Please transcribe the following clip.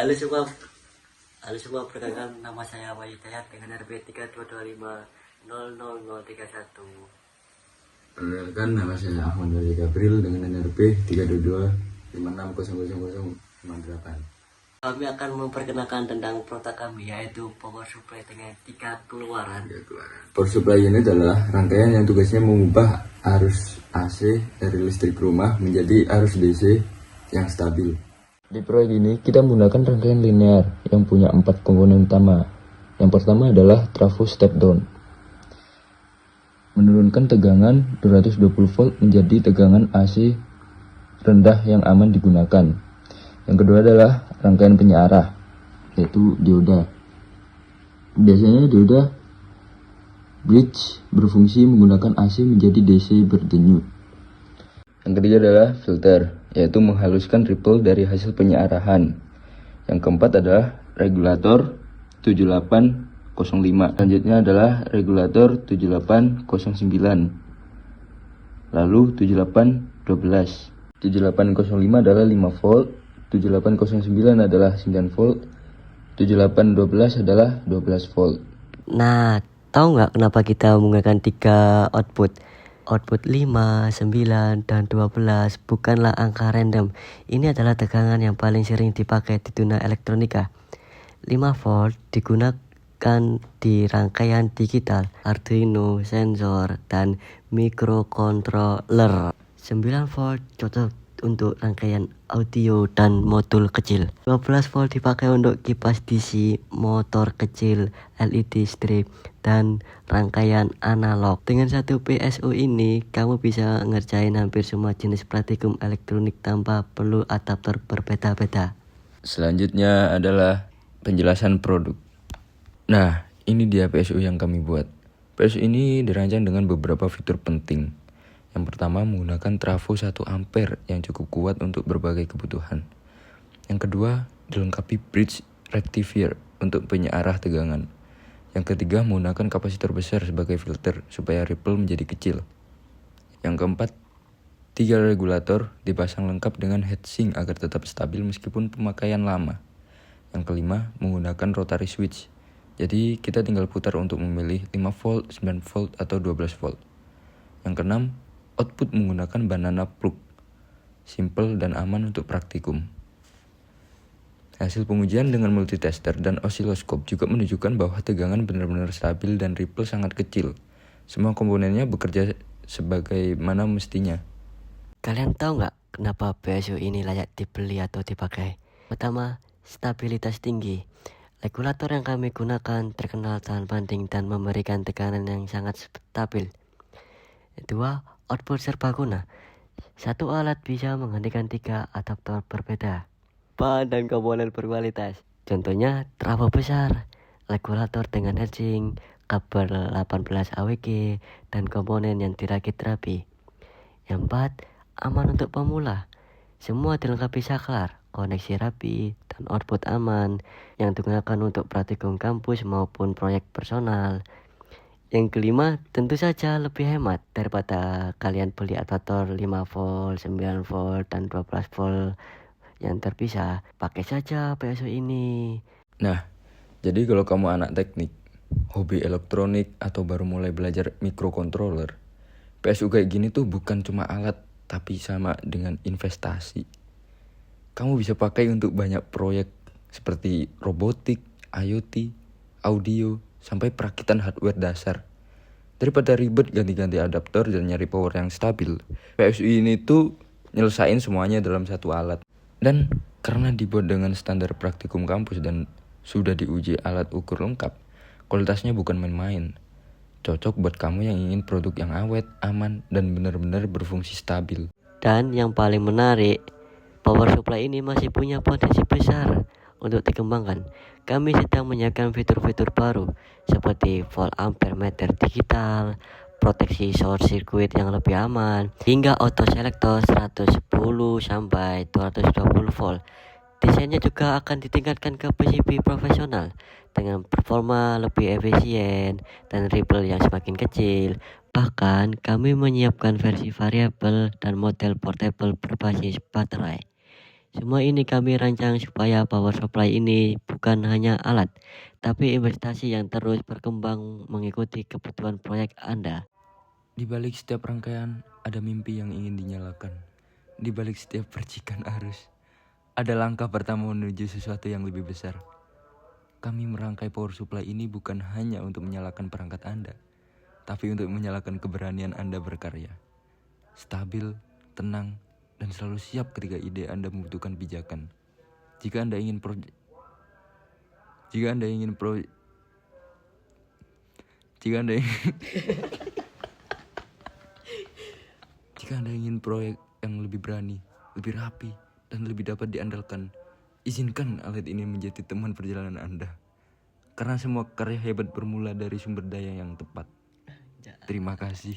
Halo semua, halo semua, perkenalkan nama saya Wahyu Dayat dengan RP 3225000031. Perkenalkan, nama saya Ahmad Wali Gabriel dengan NRP 32256000058. Kami akan memperkenalkan tentang produk kami, yaitu power supply dengan 3 keluaran. Power supply ini adalah rangkaian yang tugasnya mengubah arus AC dari listrik rumah menjadi arus DC yang stabil. Di proyek ini kita menggunakan rangkaian linear yang punya 4 komponen utama. Yang pertama adalah trafo step down, menurunkan tegangan 220 volt menjadi tegangan AC rendah yang aman digunakan. Yang kedua adalah rangkaian penyearah, yaitu dioda. Biasanya dioda bridge berfungsi menggunakan AC menjadi DC berdenyut. Yang ketiga adalah filter, yaitu menghaluskan ripple dari hasil penyearahan. Yang keempat adalah regulator 7805. Selanjutnya adalah regulator 7809. Lalu 7812. 7805 adalah 5 volt, 7809 adalah 9 volt, 7812 adalah 12 volt. Nah, tahu nggak kenapa kita menggunakan 3 output? Output 5, 9, dan 12 bukanlah angka random. Ini adalah tegangan yang paling sering dipakai di dunia elektronika. 5 volt digunakan di rangkaian digital, Arduino, sensor, dan microcontroller. 9 volt cocok untuk rangkaian audio dan modul kecil. 12 volt dipakai untuk kipas DC, motor kecil, LED strip, dan rangkaian analog. Dengan satu PSU ini, kamu bisa ngerjain hampir semua jenis praktikum elektronik tanpa perlu adaptor berbeda-beda. Selanjutnya adalah penjelasan produk. Nah, ini dia PSU yang kami buat. PSU ini dirancang dengan beberapa fitur penting. Yang pertama, menggunakan trafo 1 ampere yang cukup kuat untuk berbagai kebutuhan. Yang kedua, dilengkapi bridge rectifier untuk penyearah tegangan. Yang ketiga, menggunakan kapasitor besar sebagai filter supaya ripple menjadi kecil. Yang keempat, 3 regulator dipasang lengkap dengan heatsink agar tetap stabil meskipun pemakaian lama. Yang kelima, menggunakan rotary switch. Jadi kita tinggal putar untuk memilih 5 volt, 9 volt, atau 12 volt. Yang keenam, output menggunakan banana plug. Simple dan aman untuk praktikum. Hasil pengujian dengan multitester dan osiloskop juga menunjukkan bahwa tegangan benar-benar stabil dan ripple sangat kecil. Semua komponennya bekerja sebagaimana mestinya. Kalian tahu nggak kenapa PSU ini layak dibeli atau dipakai? Pertama, stabilitas tinggi. Regulator yang kami gunakan terkenal tahan banting dan memberikan tekanan yang sangat stabil. Kedua, output serbaguna. Satu alat bisa menggantikan 3 adaptor berbeda. Bahan dan komponen berkualitas. Contohnya trafo besar, regulator dengan heatsink, kabel 18 AWG, dan komponen yang dirakit rapi. Yang keempat, aman untuk pemula. Semua dilengkapi saklar, koneksi rapi, dan output aman yang digunakan untuk praktikum kampus maupun proyek personal. Yang kelima, tentu saja lebih hemat daripada kalian beli adaptor 5 volt, 9 volt, dan 12 volt yang terpisah. Pakai saja PSU ini. Nah, jadi kalau kamu anak teknik, hobi elektronik, atau baru mulai belajar microcontroller, PSU kayak gini tuh bukan cuma alat, tapi sama dengan investasi. Kamu bisa pakai untuk banyak proyek seperti robotik, IoT, audio, sampai perakitan hardware dasar. Daripada ribet ganti-ganti adaptor dan nyari power yang stabil, PSU ini tuh nyelesain semuanya dalam satu alat. Dan karena dibuat dengan standar praktikum kampus dan sudah diuji alat ukur lengkap, kualitasnya bukan main-main. Cocok buat kamu yang ingin produk yang awet, aman, dan benar-benar berfungsi stabil. Dan yang paling menarik, power supply ini masih punya potensi besar untuk dikembangkan. Kami sedang menyiapkan fitur-fitur baru seperti volt ampere meter digital, proteksi short circuit yang lebih aman, hingga auto selector 110 sampai 220 volt. Desainnya juga akan ditingkatkan ke PCB profesional dengan performa lebih efisien dan ripple yang semakin kecil. Bahkan kami menyiapkan versi variabel dan model portable berbasis baterai. Semua ini kami rancang supaya power supply ini bukan hanya alat, tapi investasi yang terus berkembang mengikuti kebutuhan proyek Anda. Di balik setiap rangkaian, ada mimpi yang ingin dinyalakan. Di balik setiap percikan arus, ada langkah pertama menuju sesuatu yang lebih besar. Kami merangkai power supply ini bukan hanya untuk menyalakan perangkat Anda, tapi untuk menyalakan keberanian Anda berkarya. Stabil, tenang, dan selalu siap ketika ide Anda membutuhkan pijakan. Jika Anda ingin jika Anda ingin jika Anda ingin proyek yang lebih berani, lebih rapi, dan lebih dapat diandalkan, izinkan alat ini menjadi teman perjalanan Anda. Karena semua karya hebat bermula dari sumber daya yang tepat. Terima kasih.